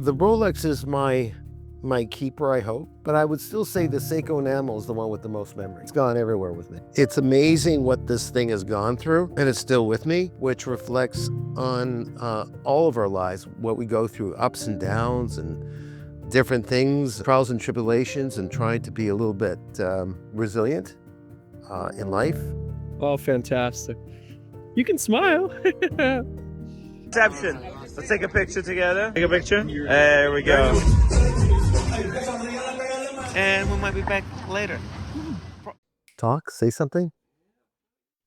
The Rolex is my keeper, I hope, but I would still say the Seiko enamel is the one with the most memory. It's gone everywhere with me. It's amazing what this thing has gone through, and it's still with me, which reflects on all of our lives, what we go through, ups and downs and different things, trials and tribulations, and trying to be a little bit resilient in life. Oh, fantastic. You can smile. Inception. Let's take a picture together. Take a picture. There we go. And we might be back later. Talk, say something.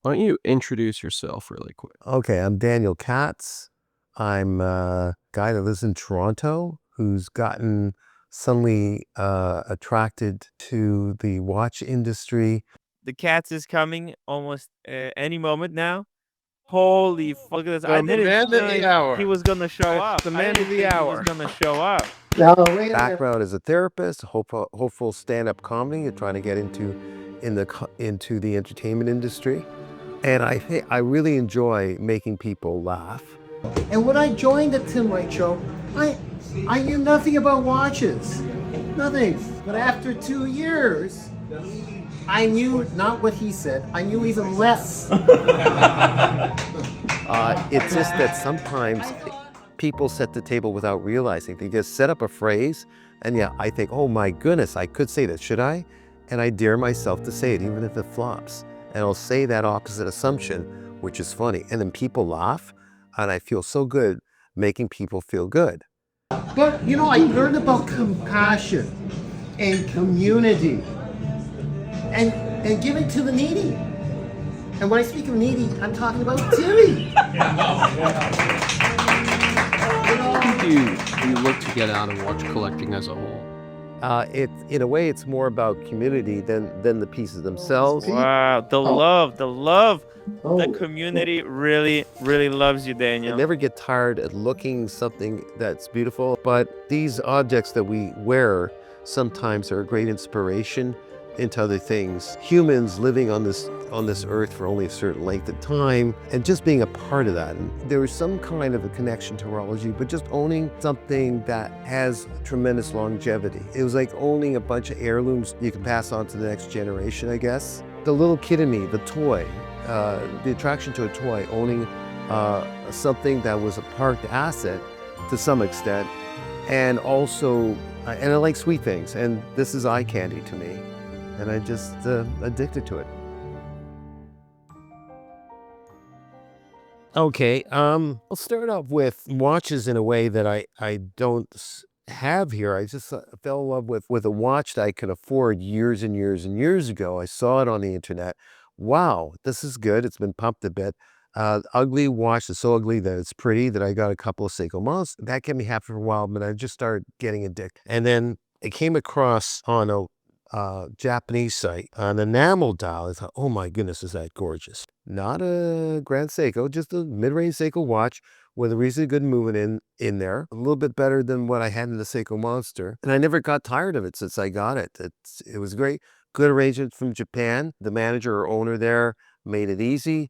Why don't you introduce yourself really quick? Okay, I'm Daniel Katz. I'm a guy that lives in Toronto who's gotten suddenly attracted to the watch industry. The Catz is coming almost any moment now. Holy fuck, look at this. The man of the hour. He was gonna show up. The man of the hour. He was gonna show up. Background as a therapist, hopeful stand-up comedy. You're trying to get into the entertainment industry, and I really enjoy making people laugh. And when I joined the Tim Wright Show, I knew nothing about watches, nothing. But after 2 years, I knew not what he said. I knew even less. It's just that sometimes people set the table without realizing. They just set up a phrase, and yeah, I think, oh my goodness, I could say that, should I? And I dare myself to say it, even if it flops. And I'll say that opposite assumption, which is funny. And then people laugh, and I feel so good making people feel good. But you know, I learned about compassion and community and giving to the needy. And when I speak of needy, I'm talking about Timmy. What do you look to get out of watch collecting as a whole? In a way, it's more about community than the pieces themselves. Wow, the love. The community really, really loves you, I Daniel. never get tired at looking something that's beautiful, but these objects that we wear sometimes are a great inspiration into other things. Humans living on this earth for only a certain length of time, and just being a part of that. And there is some kind of a connection to horology, but just owning something that has tremendous longevity. It was like owning a bunch of heirlooms you can pass on to the next generation, I guess. The little kid in me, the toy, the attraction to a toy, owning something that was a parked asset to some extent, and also, and I like sweet things, and this is eye candy to me. And I just addicted to it. Okay, I'll start off with watches in a way that I don't have here. I just fell in love with a watch that I could afford years and years and years ago. I saw it on the internet. Wow, this is good. It's been pumped a bit. Ugly watch is so ugly that it's pretty that I got a couple of Seiko months. That kept me happy for a while, but I just started getting addicted. And then I came across on a Japanese site, an enamel dial. I thought, oh my goodness, is that gorgeous. Not a Grand Seiko, just a mid-range Seiko watch with a reasonably good movement in there. A little bit better than what I had in the Seiko Monster. And I never got tired of it since I got it. It was great. Good arrangement from Japan. The manager or owner there made it easy.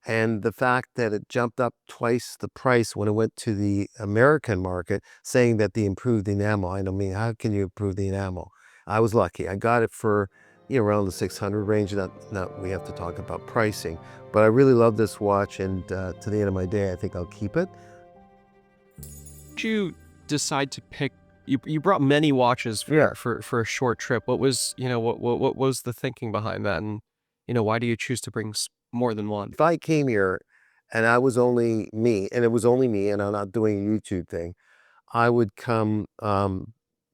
And the fact that it jumped up twice the price when it went to the American market, saying that they improved the enamel. I mean, how can you improve the enamel? I was lucky. I got it for around the 600 range. Not we have to talk about pricing, but I really love this watch, and to the end of my day, I think I'll keep it. Did you decide to pick? You brought many watches for a short trip. What was what was the thinking behind that, and why do you choose to bring more than one? If I came here and I was only me, and it was only me, and I'm not doing a YouTube thing, I would come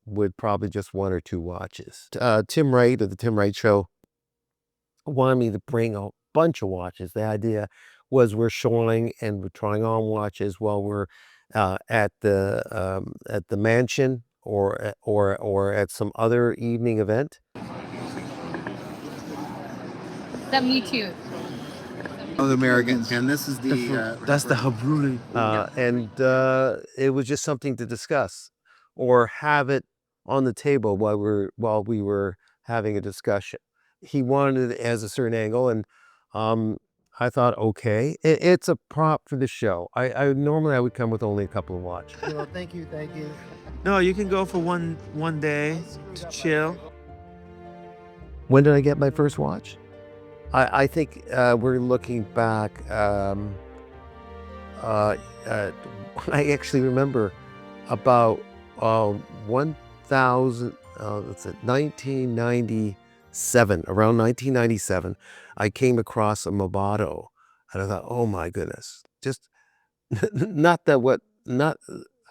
with probably just one or two watches. Tim Wright of the Tim Wright Show wanted me to bring a bunch of watches. The idea was we're showing and we're trying on watches while we're at the mansion or at some other evening event. That me too. Of Americans, and this is That's the Habruli. And it was just something to discuss or have it on the table while we were having a discussion. He wanted it as a certain angle, and I thought, okay, it's a prop for the show. I normally I would come with only a couple of watches. Well, thank you. No, you can go for one day to chill. When did I get my first watch? I think we're looking back. I actually remember about 1,000. That's it, 1997. Around 1997, I came across a Movado, and I thought, oh my goodness, just not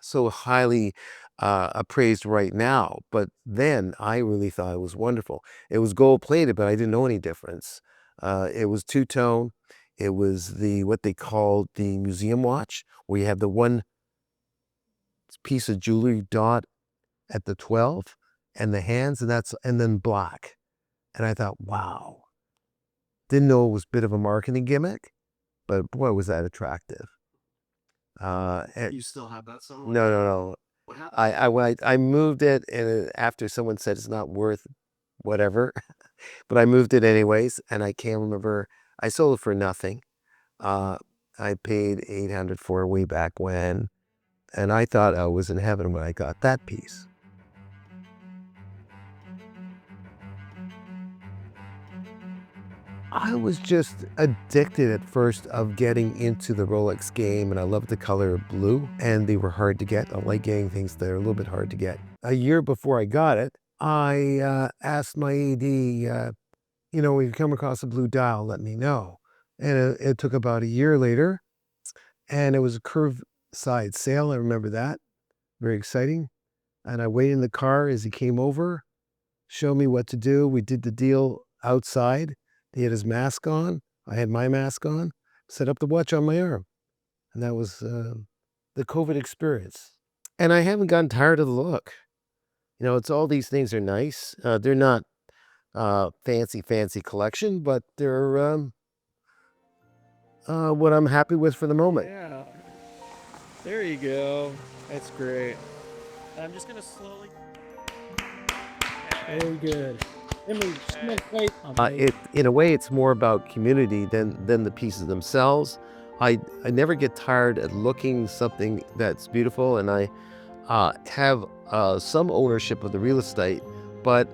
so highly appraised right now, but then I really thought it was wonderful. It was gold plated, but I didn't know any difference. It was two-tone. It was what they called the museum watch, where you have the one piece of jewelry dot at the 12 and the hands, and then black. And I thought, wow. Didn't know it was a bit of a marketing gimmick, but boy, was that attractive. You still have that somewhere? No. What happened? I moved it, and after someone said it's not worth whatever, but I moved it anyways, and I can't remember. I sold it for nothing. I paid $800 for it way back when, and I thought I was in heaven when I got that piece. I was just addicted at first of getting into the Rolex game, and I loved the color blue, and they were hard to get. I like getting things that are a little bit hard to get. A year before I got it, I asked my AD, if you come across a blue dial, let me know. And it took about a year later, and it was a curved side sale. I remember that. Very exciting. And I waited in the car as he came over, showed me what to do. We did the deal outside. He had his mask on. I had my mask on. Set up the watch on my arm. And that was the COVID experience. And I haven't gotten tired of the look. It's all these things are nice. They're not fancy collection, but they're what I'm happy with for the moment. Yeah. There you go. That's great. I'm just gonna slowly. Very good. In a way, it's more about community than the pieces themselves. I never get tired at looking something that's beautiful, and I have some ownership of the real estate, but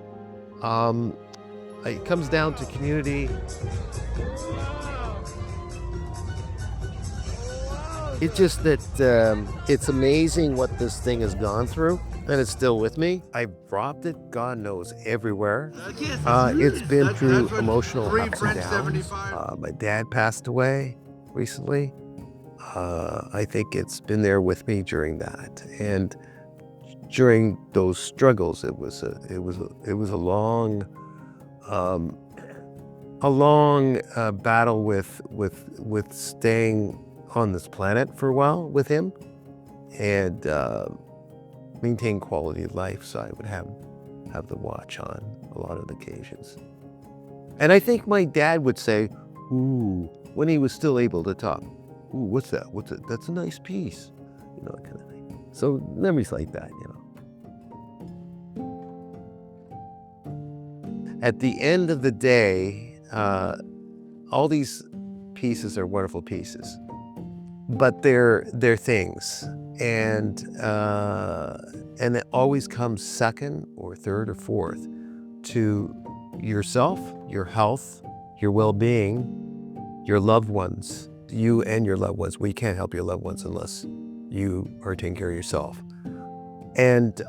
it comes down to community. It's just that it's amazing what this thing has gone through, and it's still with me. I've dropped it, God knows, everywhere. It's been through emotional ups and downs. My dad passed away recently. I think it's been there with me during that, and during those struggles, it was a long battle with staying on this planet for a while with him, and maintain quality of life. So I would have the watch on a lot of occasions. And I think my dad would say, "Ooh," when he was still able to talk. "Ooh, what's that? What's it? That's a nice piece," that kind of thing. So memories like that, At the end of the day, all these pieces are wonderful pieces, but they're things, and it always comes second or third or fourth to yourself, your health, your well-being, your loved ones, you and your loved ones. We can't help your loved ones unless you are taking care of yourself, and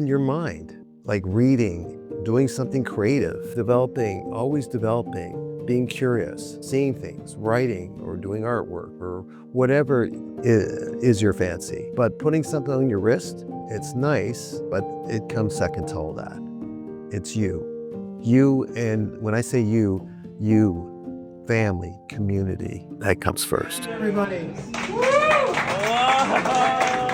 your mind, like reading, doing something creative, always developing, being curious, seeing things, writing or doing artwork or whatever is your fancy. But putting something on your wrist, it's nice, but it comes second to all that. It's you. You, and when I say you, family, community, that comes first. Everybody. Wow.